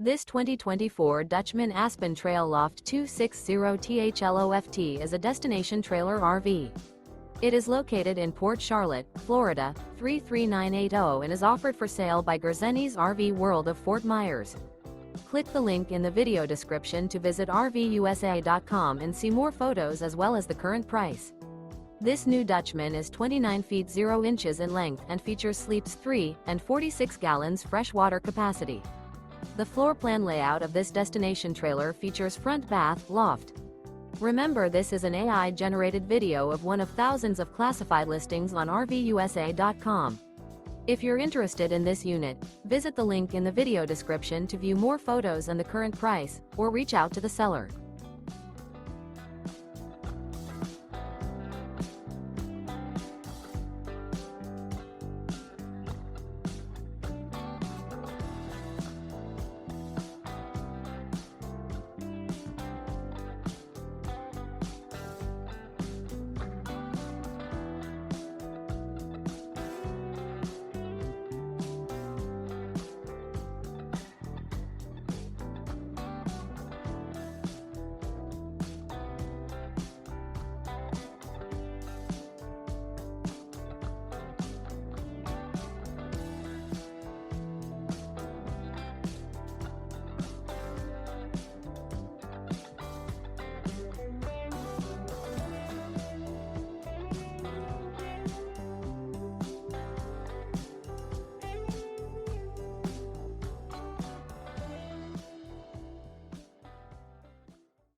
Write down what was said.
This 2024 Dutchmen Aspen Trail Loft 260THLOFT is a destination trailer RV. It is located in Port Charlotte, Florida, 33980 and is offered for sale by Gerzeny's RV World of Fort Myers. Click the link in the video description to visit RVUSA.com and see more photos as well as the current price. This new Dutchmen is 29 feet 0 inches in length and features sleeps 3 and 46 gallons fresh water capacity. The floor plan layout of this destination trailer features front bath, loft. Remember, this is an AI-generated video of one of thousands of classified listings on RVUSA.com. If you're interested in this unit, visit the link in the video description to view more photos and the current price, or reach out to the seller.